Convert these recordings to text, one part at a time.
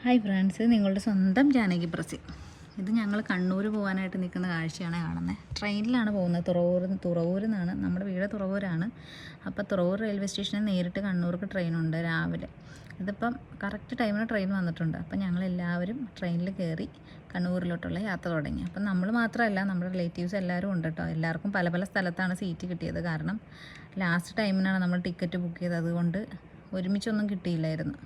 Hi friends, നിങ്ങളുടെ സ്വന്തം ജാനകി പ്രസി. ഇത് ഞങ്ങൾ കണ്ണൂർ പോകാനായിട്ട് നിൽക്കുന്ന കാഴ്ചയാണ് കാണുന്നത്. ട്രെയിനിലാണ് പോകുന്നത്. തുറവൂരിൽ നിന്നാണ്. നമ്മുടെ വീട് തുറവൂരാണ്. അപ്പോൾ തുറവൂർ റെയിൽവേ സ്റ്റേഷനിൽ നേരിട്ട് കണ്ണൂർക്ക് ട്രെയിനുണ്ട് രാവിലെ. ഇതിപ്പം കറക്റ്റ് ടൈമിന് ട്രെയിൻ വന്നിട്ടുണ്ട്. അപ്പം ഞങ്ങളെല്ലാവരും ട്രെയിനിൽ കയറി കണ്ണൂരിലോട്ടുള്ള യാത്ര തുടങ്ങി. അപ്പം നമ്മൾ മാത്രമല്ല, നമ്മുടെ റിലേറ്റീവ്സ് എല്ലാവരും ഉണ്ട് കേട്ടോ. എല്ലാവർക്കും പല പല സ്ഥലത്താണ് സീറ്റ് കിട്ടിയത്. കാരണം ലാസ്റ്റ് ടൈമിനാണ് നമ്മൾ ടിക്കറ്റ് ബുക്ക് ചെയ്തത്. അതുകൊണ്ട് ഒരുമിച്ചൊന്നും കിട്ടിയില്ലായിരുന്നു.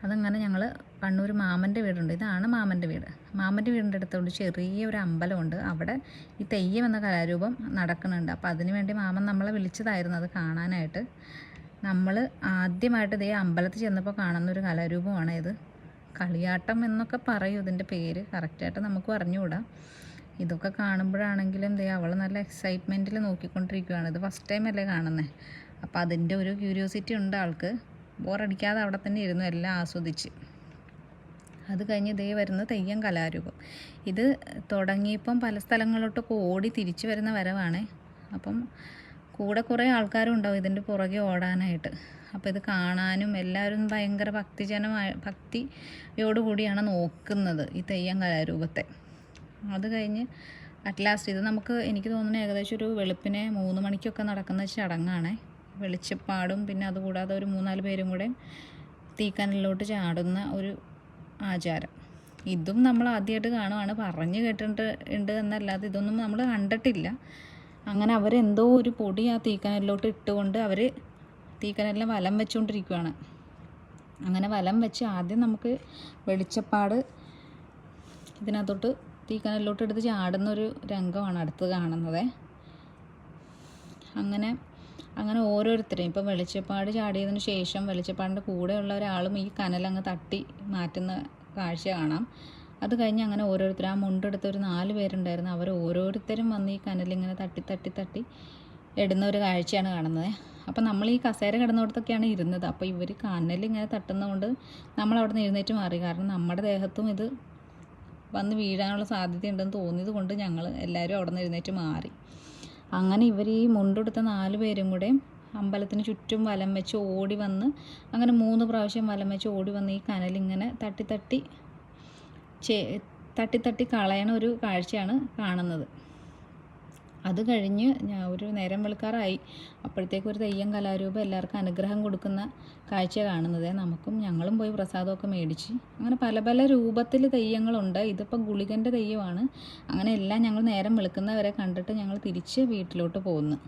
അതങ്ങനെ ഞങ്ങൾ കണ്ണൂർ മാമൻ്റെ വീടുണ്ട്. ഇതാണ് മാമൻ്റെ വീട്. മാമൻ്റെ വീടിൻ്റെ അടുത്തോണ്ട് ചെറിയൊരു അമ്പലമുണ്ട്. അവിടെ ഈ തെയ്യം എന്ന കലാരൂപം നടക്കുന്നുണ്ട്. അപ്പോൾ അതിന് വേണ്ടി മാമൻ നമ്മളെ വിളിച്ചതായിരുന്നു അത് കാണാനായിട്ട്. നമ്മൾ ആദ്യമായിട്ട് ഇതേ അമ്പലത്തിൽ ചെന്നപ്പോൾ കാണുന്നൊരു കലാരൂപമാണ് ഇത്. കളിയാട്ടം എന്നൊക്കെ പറയും ഇതിൻ്റെ പേര്. കറക്റ്റായിട്ട് നമുക്ക് അറിഞ്ഞുകൂടാ. ഇതൊക്കെ കാണുമ്പോഴാണെങ്കിലും അവൾ നല്ല എക്സൈറ്റ്മെൻറ്റിൽ നോക്കിക്കൊണ്ടിരിക്കുകയാണ്. ഇത് ഫസ്റ്റ് ടൈം അല്ലേ കാണുന്നത്. അപ്പോൾ അതിൻ്റെ ഒരു ക്യൂരിയോസിറ്റി ഉണ്ട് ആൾക്ക്. ബോറടിക്കാതെ അവിടെ തന്നെ ഇരുന്നു എല്ലാം ആസ്വദിച്ച്. അത് കഴിഞ്ഞ് വരുന്ന തെയ്യം കലാരൂപം. ഇത് തുടങ്ങിയപ്പം പല സ്ഥലങ്ങളിലോട്ടൊക്കെ ഓടി തിരിച്ചു വരുന്ന വരവാണ്. അപ്പം കൂടെ കുറേ ആൾക്കാരും ഉണ്ടാവും ഇതിൻ്റെ പുറകെ ഓടാനായിട്ട്. അപ്പോൾ ഇത് കാണാനും എല്ലാവരും ഭയങ്കര ഭക്തിയോടുകൂടിയാണ് നോക്കുന്നത് ഈ തെയ്യം കലാരൂപത്തെ. അത് കഴിഞ്ഞ് അറ്റ് ലാസ്റ്റ് ഇത് എനിക്ക് തോന്നുന്നു ഏകദേശം ഒരു വെളുപ്പിനെ 3 മണിക്കൊക്കെ നടക്കുന്ന ചടങ്ങാണ്. വെളിച്ചപ്പാടും പിന്നെ അതുകൂടാതെ ഒരു 3-4 പേരും കൂടെ തീക്കനലിലോട്ട് ചാടുന്ന ഒരു ആചാരം. ഇതും നമ്മൾ ആദ്യമായിട്ട് കാണുവാണ്. പറഞ്ഞു കേട്ടിട്ടുണ്ട് എന്നല്ലാതെ ഇതൊന്നും നമ്മൾ കണ്ടിട്ടില്ല. അങ്ങനെ അവരെന്തോ ഒരു പൊടി ആ തീക്കനലിലോട്ട് ഇട്ടുകൊണ്ട് അവർ തീക്കനലിനെ വലം വെച്ചുകൊണ്ടിരിക്കുകയാണ്. അങ്ങനെ വലം വെച്ച് ആദ്യം നമുക്ക് വെളിച്ചപ്പാട് ഇതിനകത്തോട്ട് തീക്കനലിലോട്ട് എടുത്ത് ചാടുന്നൊരു രംഗമാണ് അടുത്ത് കാണുന്നത്. അങ്ങനെ ഓരോരുത്തരെയും ഇപ്പം വെളിച്ചപ്പാട് ചാടിയതിന് ശേഷം വെളിച്ചപ്പാടിൻ്റെ കൂടെയുള്ള ഒരാളും ഈ കനലങ്ങ് തട്ടി മാറ്റുന്ന കാഴ്ച കാണാം. അത് കഴിഞ്ഞ് അങ്ങനെ ഓരോരുത്തരും ആ മുണ്ടെടുത്ത ഒരു 4 പേരുണ്ടായിരുന്നു. അവർ ഓരോരുത്തരും വന്ന് ഈ കനലിങ്ങനെ തട്ടി ഇടുന്ന ഒരു കാഴ്ചയാണ് കാണുന്നത്. അപ്പം നമ്മൾ ഈ കസേര കിടന്നിടത്തൊക്കെയാണ് ഇരുന്നത്. അപ്പോൾ ഇവർ കനലിങ്ങനെ തട്ടുന്നതുകൊണ്ട് നമ്മളവിടെ നിന്ന് എഴുന്നേറ്റ് മാറി. കാരണം നമ്മുടെ ദേഹത്തും ഇത് വന്ന് വീഴാനുള്ള സാധ്യതയുണ്ടെന്ന് തോന്നിയത് കൊണ്ട് ഞങ്ങൾ എല്ലാവരും അവിടെ നിന്ന് എഴുന്നേറ്റ് മാറി. അങ്ങനെ ഇവർ ഈ മുണ്ടെടുത്ത 4 പേരും കൂടെ അമ്പലത്തിന് ചുറ്റും വലം വെച്ച് ഓടി വന്ന് അങ്ങനെ 3 പ്രാവശ്യം വലം വെച്ച് ഓടി വന്ന് ഈ കനലിങ്ങനെ തട്ടി കളയണ ഒരു കാഴ്ചയാണ് കാണുന്നത്. അത് കഴിഞ്ഞ് ഒരു നേരം വെളുക്കാറായി. അപ്പോഴത്തേക്കും ഒരു തെയ്യം കലാരൂപം എല്ലാവർക്കും അനുഗ്രഹം കൊടുക്കുന്ന കാഴ്ച കാണുന്നത്. ഞങ്ങളും പോയി പ്രസാദമൊക്കെ മേടിച്ച്. അങ്ങനെ പല പല രൂപത്തിൽ തെയ്യങ്ങളുണ്ട്. ഇതിപ്പോൾ ഗുളികൻ്റെ തെയ്യമാണ്. അങ്ങനെ എല്ലാം ഞങ്ങൾ നേരം വെളുക്കുന്നവരെ കണ്ടിട്ട് ഞങ്ങൾ തിരിച്ച് വീട്ടിലോട്ട് പോകുന്നു.